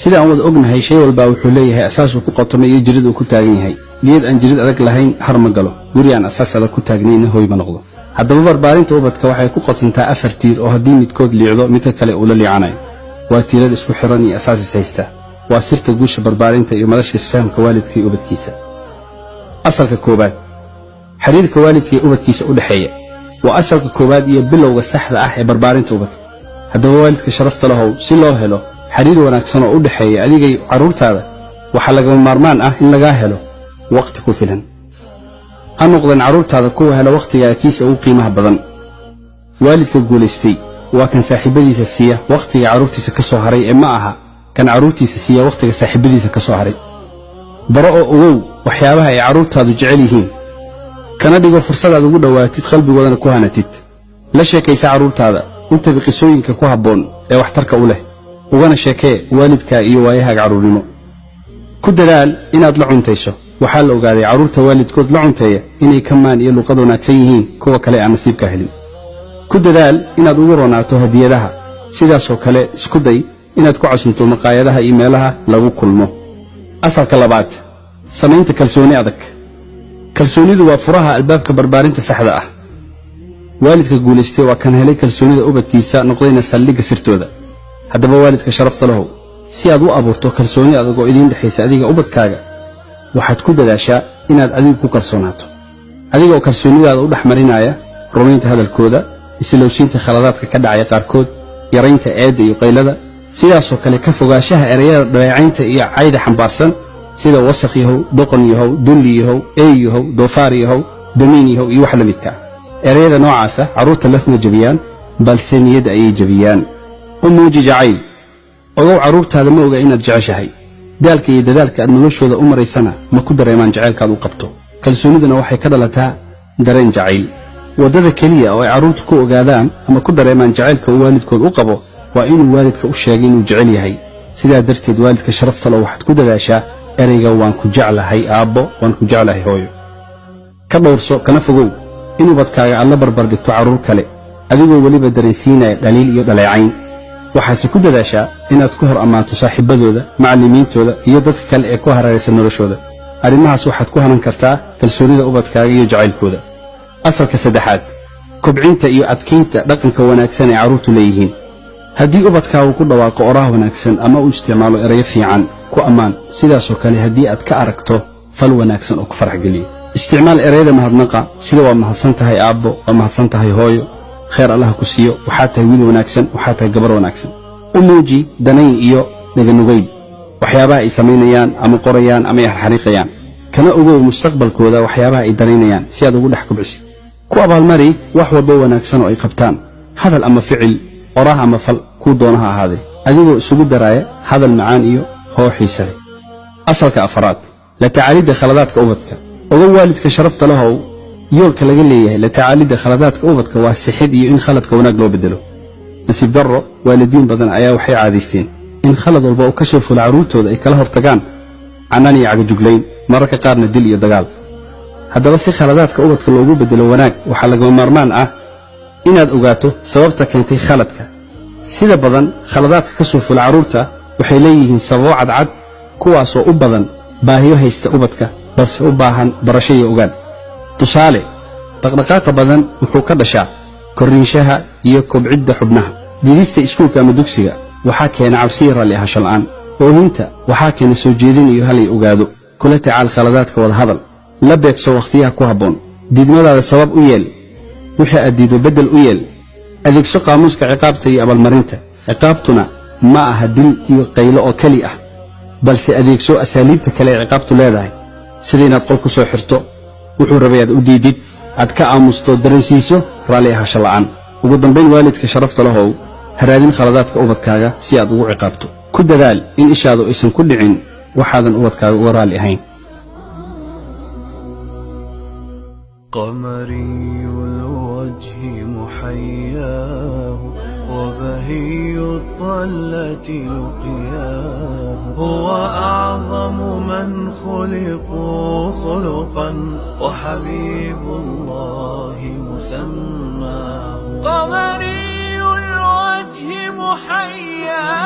sida aan wada ognahay shay walba wuxuu leeyahay asaas uu ku qotomay iyo jirid uu ku taagan yahay geed aan jirid adag lahayn har ma galo guri aan asaas adag ku taagnayna hooy ma noqdo haddaba barbaarinta ubadka waxay ku qotontaa afar tiir oo haddii midkood liicdo midka kale uu la liicanayo waa tiirada isku xiran iyo asaas haysta waa sirta guusha barbaarinta iyo madasha isfahamka waalidka iyo ubadkiisa asalka koobaad xiriirka waalidka iyo ubadkiisa u dhaxeeya waa asalka koobaad iyo bilowga saxda ah ee barbaarinta ubadka haddaba waalidka sharafta lahow si loo helo xiriir wanaagsan oo u dhaxeeya adiga iyo carruurtaada waxaa lagama maarmaan ah in laga helo waqti ku filan ha noqdeen carruurtaada kuwa hela waqtiga kiisa ugu qiimaha badan waalidka guulaystay waa kan saaxiibadiisa siiya waqtiga carruurtiisa ka soo haray ee ma aha kan carruurtiisa siiya waqtiga saaxiibadiisa ka soo haray baro oo ogow waxyaabaha ay carruurtaadu jecel yihiin kana dhigo fursad aad ugu dhowaatid qalbigoodana ku hanatid la sheekaysa carruurtaada u tabi qisooyinka ku habboon ee waxtarka u leh ugana sheekee waalidka iyo waayahaaga carruurnimo ku dadaal inaad la cuntayso waxaa la ogaaday carruurta waalidkood la cunteeya inay ka maan iyo luqad wanaagsan yihiin kuwa kale aan nasiibka helin ku dadaal inaad ugu roonaato hadiyadaha sidaasoo kale isku day inaad ku casunto maqaayadaha iyo meelaha lagu kulmo asalka labaad samaynta kalsooni adag kalsoonidu waa furaha albaabka barbaarinta saxda ah waalidka guulaystay waa kan helay kalsoonida ubadkiisa noqdayna saldhigga sirtooda haddaba waalidka sharafta lahow si aad u abuurto kalsooni adag oo idiin dhexaysa adiga ubadkaaga waxaad ku dadaashaa inaad adigu ku kalsoonaato adiga oo kalsoonidaada u dhex marinaya rumaynta hadalkooda islowsiinta khaladaadka ka dhacaya qaarkood yaraynta eedda iyo qaylada sidaasoo kale ka fogaanshaha erayada dhabeecaynta iyo cayda xambaarsan sida wasakh yahow doqon yahow dulli yahow eey yahow doofaar yahow damiin yahow iyo wax la midka ah erayada noocaasa carruurta lafna jebiyaan balse niyadda ayay jebiyaan u muuji jacayl ogow carruurtaada ma oga inaad jeceshahay daalka iyo dadaalka aad noloshooda u maraysana ma ku dareemaan jacaylkaad u qabto kalsooniduna waxay ka dhalataa dareen jacayl waddada keliya oo ay carruurtu ku ogaadaan ama ku dareemaan jacaylka uu waalidkood u qabo waa inuu waalidka u sheegay inuu jecel yahay sidaa darteed waalidka sharafta leh waxaad ku dadaashaa ereyga waan ku jeclahay aabbo waan ku jeclahay hooyo ka dhowrso kana fogow in ubadkaaga aad la barbar dhigto carruur kale adigoo weliba dareensiinaya dhaliil iyo dhaleecayn waxaase ku dadaashaa inaad ku hor ammaanto saaxiibbadooda macallimiintooda iyo dadka kale ee ku hareeraysan noloshooda arrimahaas waxaad ku hanan kartaa kalsoonida ubadkaaga iyo jacaylkooda asalka saddexaad kobcinta iyo adkaynta dhaqanka wanaagsan ee carruurtu leeyihiin haddii ubadkaagu ku dhawaaqo oraah wanaagsan ama uu isticmaalo erayo fiican ku ammaan sidaasoo kale haddii aad ka aragto fal wanaagsan oo ku farax geliya isticmaal erayada mahadnaqa sida waa mahadsan tahay aabbo waa mahadsan tahay hooyo khayr allaha ku siiyo waxaa tahay wiil wanaagsan waxaa tahay gabar wanaagsan u muuji danayn iyo dhaganugayl waxyaabaha ay samaynayaan ama qorayaan ama ay xarxariiqayaan kana ogow mustaqbalkooda waxyaabaha ay danaynayaan si aad ugu dhex kubcisid ku abaalmari wax walba wanaagsan oo ay qabtaan hadal ama ficil oraah ama fal kuu doonaha ahaadee adigoo isugu daraaya hadal macaan iyo hoo xiise leh asalka afaraad la tacaalidda khaladaadka ubadka ogow waalidka sharafta lahow yoolka laga leeyahay la tacaalidda khaladaadka ubadka waa sixid iyo in khaladka wanaag loo beddelo nasiib darro waalidiin badan ayaa waxay caadaysteen in khalad walba uu ka soo fulo carruurtooda ay kala hortagaan canaan iyo cagajuglayn mararka qaarna dil iyo dagaal haddaba si khaladaadka ubadka loogu beddelo wanaag waxaa lagama maarmaan ah inaad ogaato sababta keentay khaladka sida badan khaladaadka ka soo fula carruurta waxay leeyihiin sababo cadcad kuwaasoo u badan baahiyo haysta ubadka balse u baahan barasho iyo ogaan tusaale dhaqdhaqaaqa badan wuxuu ka dhashaa korriinshaha iyo kobcidda xubnaha diidista iskuulka ama dugsiga waxaa keena cabsiya raalli ahaansho la'aan oohinta waxaa keena soo jeedin iyo halay ogaado kula tacaal khaladaadka wadahadal la beegso wakhtiyaha ku habboon diidmadaada sabab u yeel wixii aad diido beddel u yeel adeegso qaamuuska ciqaabta iyo abaalmarinta ciqaabtuna ma aha dil iyo qaylo oo keli ah balse adeegso asaaliibta kale ee ciqaabtu leedahay sida inaad qol ku soo xirto wuxuu rabay aad u diidid aad ka aamusto dareensiiso raalli ahaansho la'aan ugu dambayn waalidka sharafta lahow ha raadin khaladaadka ubadkaaga si aad ugu ciqaabto ku dadaal in ishaadu aysan ku dhicin waxaadan ubadkaaga uga raalli ahayn قمري الوجه محياه وبهي الطلة لقياه هو أعظم من خلقوا خلقا وحبيب الله مسماه قمري الوجه محياه.